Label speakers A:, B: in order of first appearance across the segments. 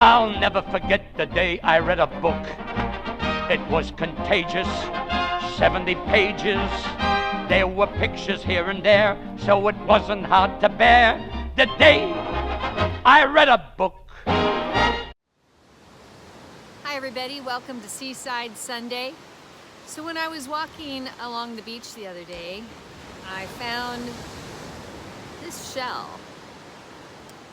A: I'll never forget the day I read a book. It was contagious, 70 pages. There were pictures here and there, so it wasn't hard to bear. The day I read a book.
B: Hi everybody, welcome to Seaside Sunday. So when I was walking along the beach the other day, I found this shell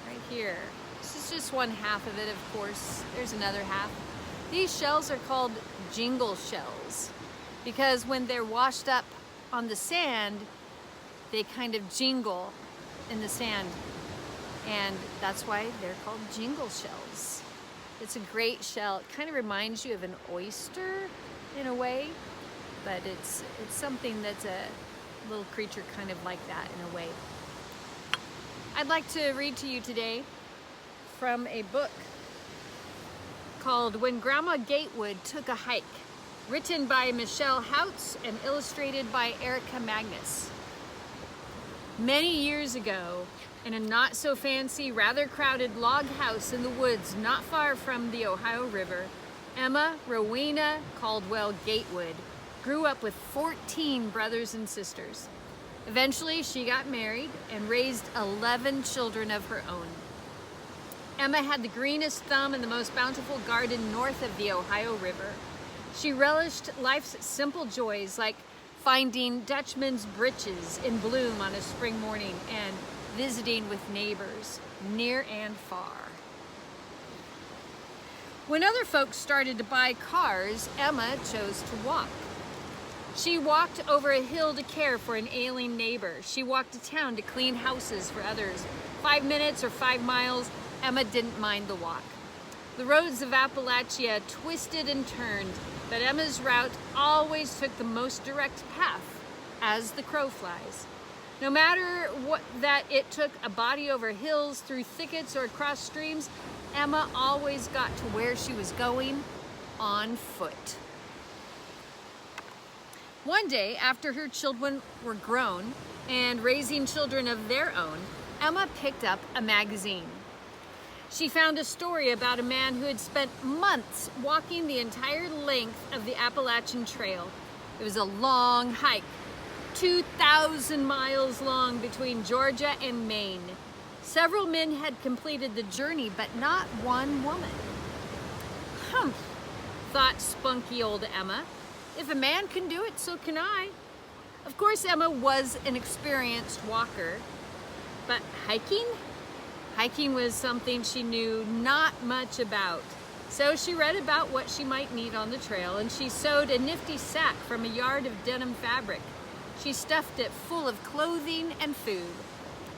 B: right here. This is just one half of it, of course. There's another half. These shells are called jingle shells because when they're washed up on the sand, they kind of jingle in the sand. And that's why they're called jingle shells. It's a great shell. It kind of reminds you of an oyster in a way, but it's something that's a little creature kind of like that in a way. I'd like to read to you today from a book called When Grandma Gatewood Took a Hike, written by Michelle Houts and illustrated by Erica Magnus. Many years ago, in a not so fancy, rather crowded log house in the woods not far from the Ohio River, Emma Rowena Caldwell Gatewood grew up with 14 brothers and sisters. Eventually, she got married and raised 11 children of her own. Emma had the greenest thumb and the most bountiful garden north of the Ohio River. She relished life's simple joys like finding Dutchman's breeches in bloom on a spring morning and visiting with neighbors near and far. When other folks started to buy cars, Emma chose to walk. She walked over a hill to care for an ailing neighbor. She walked to town to clean houses for others. 5 minutes or 5 miles, Emma didn't mind the walk. The roads of Appalachia twisted and turned, but Emma's route always took the most direct path, as the crow flies. No matter what that it took a body over hills, through thickets, or across streams, Emma always got to where she was going on foot. One day, after her children were grown and raising children of their own, Emma picked up a magazine. She found a story about a man who had spent months walking the entire length of the Appalachian Trail. It was a long hike, 2,000 miles long between Georgia and Maine. Several men had completed the journey, but not one woman. Humph, thought spunky old Emma. If a man can do it, so can I. Of course, Emma was an experienced walker, but hiking? Hiking was something she knew not much about. So she read about what she might need on the trail, and she sewed a nifty sack from a yard of denim fabric. She stuffed it full of clothing and food.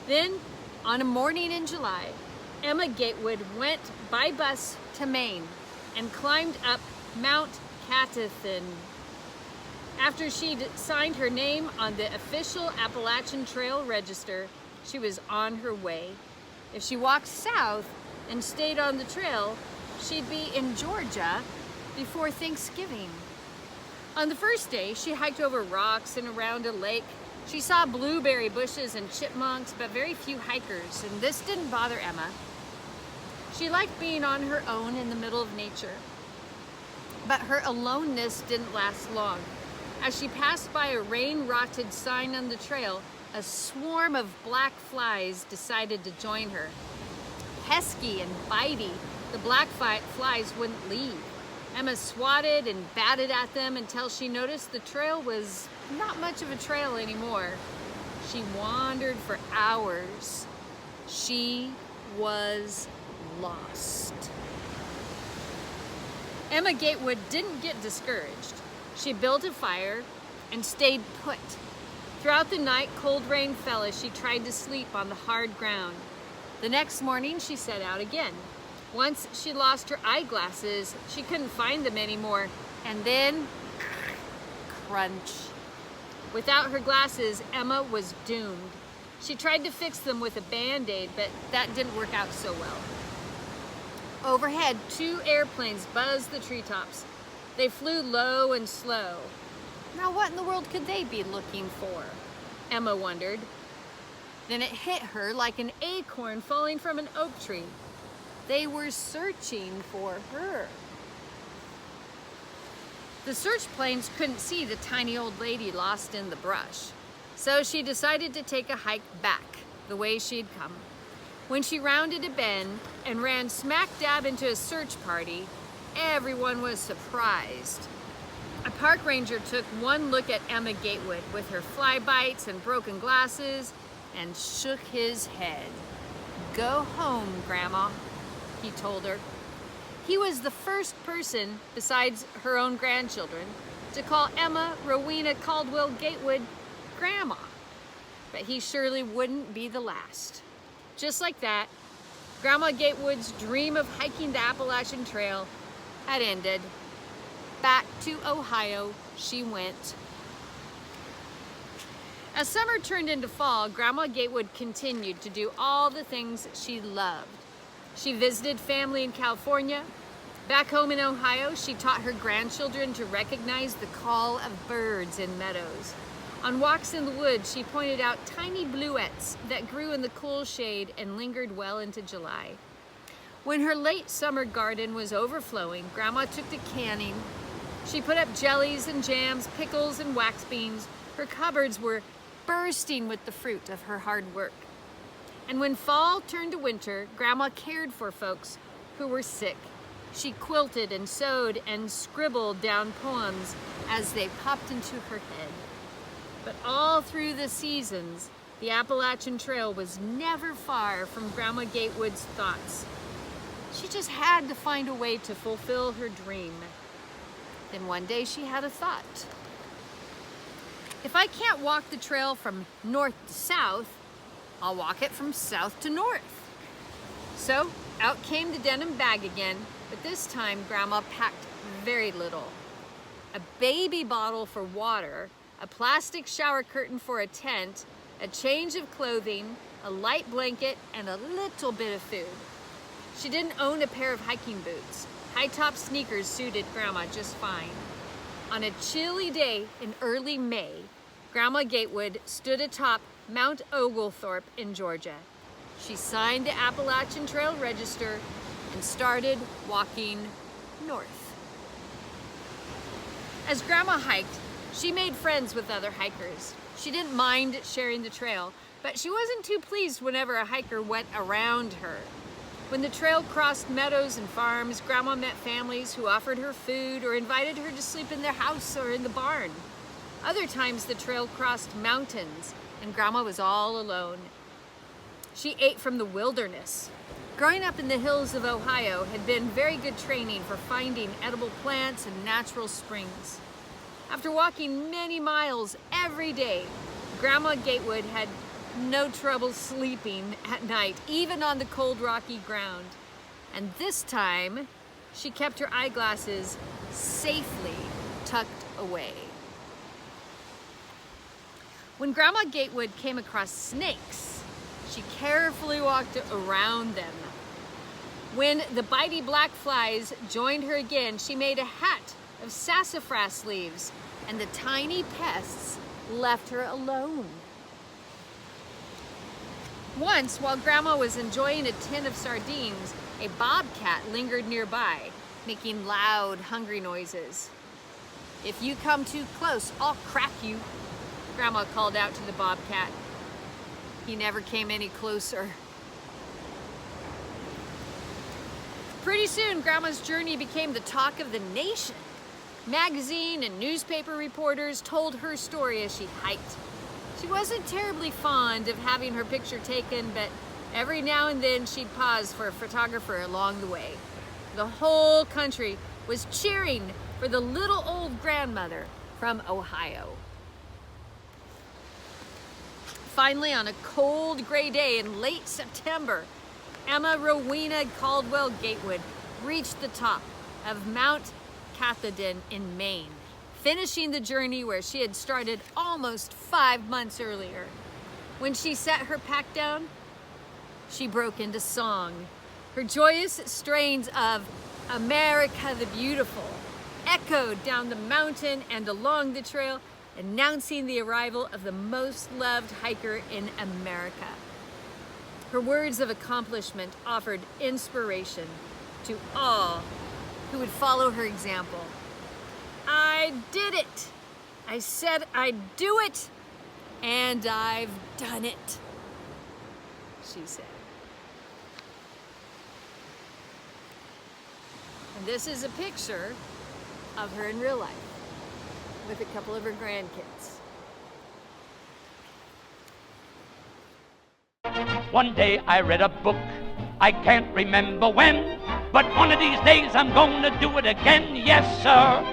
B: Then, on a morning in July, Emma Gatewood went by bus to Maine and climbed up Mount Catafin. After she'd signed her name on the official Appalachian Trail register, she was on her way. If she walked south and stayed on the trail, she'd be in Georgia before Thanksgiving. On the first day, she hiked over rocks and around a lake. She saw blueberry bushes and chipmunks, but very few hikers, and this didn't bother Emma. She liked being on her own in the middle of nature. But her aloneness didn't last long. As she passed by a rain-rotted sign on the trail, a swarm of black flies decided to join her. Pesky and bitey, the black flies wouldn't leave. Emma swatted and batted at them until she noticed the trail was not much of a trail anymore. She wandered for hours. She was lost. Emma Gatewood didn't get discouraged. She built a fire and stayed put. Throughout the night, cold rain fell as she tried to sleep on the hard ground. The next morning, she set out again. Once she lost her eyeglasses, she couldn't find them anymore. And then, crunch. Without her glasses, Emma was doomed. She tried to fix them with a Band-Aid, but that didn't work out so well. Overhead, 2 airplanes buzzed the treetops. They flew low and slow. Now what in the world could they be looking for? Emma wondered. Then it hit her like an acorn falling from an oak tree. They were searching for her. The search planes couldn't see the tiny old lady lost in the brush, so she decided to take a hike back the way she'd come. When she rounded a bend and ran smack dab into a search party, everyone was surprised. A park ranger took one look at Emma Gatewood with her fly bites and broken glasses and shook his head. "Go home, Grandma," he told her. He was the first person, besides her own grandchildren, to call Emma Rowena Caldwell Gatewood Grandma. But he surely wouldn't be the last. Just like that, Grandma Gatewood's dream of hiking the Appalachian Trail had ended. Back to Ohio she went. As summer turned into fall, Grandma Gatewood continued to do all the things she loved. She visited family in California. Back home in Ohio, she taught her grandchildren to recognize the call of birds in meadows. On walks in the woods, she pointed out tiny bluets that grew in the cool shade and lingered well into July. When her late summer garden was overflowing, Grandma took to canning. She put up jellies and jams, pickles and wax beans. Her cupboards were bursting with the fruit of her hard work. And when fall turned to winter, Grandma cared for folks who were sick. She quilted and sewed and scribbled down poems as they popped into her head. But all through the seasons, the Appalachian Trail was never far from Grandma Gatewood's thoughts. She just had to find a way to fulfill her dream. Then one day she had a thought. If I can't walk the trail from north to south, I'll walk it from south to north. So out came the denim bag again, but this time Grandma packed very little. A baby bottle for water, a plastic shower curtain for a tent, a change of clothing, a light blanket, and a little bit of food. She didn't own a pair of hiking boots. High-top sneakers suited Grandma just fine. On a chilly day in early May, Grandma Gatewood stood atop Mount Oglethorpe in Georgia. She signed the Appalachian Trail Register and started walking north. As Grandma hiked, she made friends with other hikers. She didn't mind sharing the trail, but she wasn't too pleased whenever a hiker went around her. When the trail crossed meadows and farms, Grandma met families who offered her food or invited her to sleep in their house or in the barn. Other times the trail crossed mountains and Grandma was all alone. She ate from the wilderness. Growing up in the hills of Ohio had been very good training for finding edible plants and natural springs. After walking many miles every day, Grandma Gatewood had no trouble sleeping at night, even on the cold, rocky ground. And this time, she kept her eyeglasses safely tucked away. When Grandma Gatewood came across snakes, she carefully walked around them. When the bitey black flies joined her again, she made a hat of sassafras leaves, and the tiny pests left her alone. Once, while Grandma was enjoying a tin of sardines, a bobcat lingered nearby, making loud, hungry noises. "If you come too close, I'll crack you," Grandma called out to the bobcat. He never came any closer. Pretty soon, Grandma's journey became the talk of the nation. Magazine and newspaper reporters told her story as she hiked. She wasn't terribly fond of having her picture taken, but every now and then she'd pause for a photographer along the way. The whole country was cheering for the little old grandmother from Ohio. Finally, on a cold, gray day in late September, Emma Rowena Caldwell Gatewood reached the top of Mount Katahdin in Maine, finishing the journey where she had started almost 5 months earlier. When she set her pack down, she broke into song. Her joyous strains of "America the Beautiful" echoed down the mountain and along the trail, announcing the arrival of the most loved hiker in America. Her words of accomplishment offered inspiration to all who would follow her example. I did it! I said I'd do it, and I've done it, she said. And this is a picture of her in real life with a couple of her grandkids.
A: One day I read a book, I can't remember when, but one of these days I'm gonna do it again, yes sir.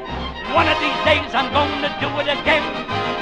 A: One of these days I'm gonna do it again.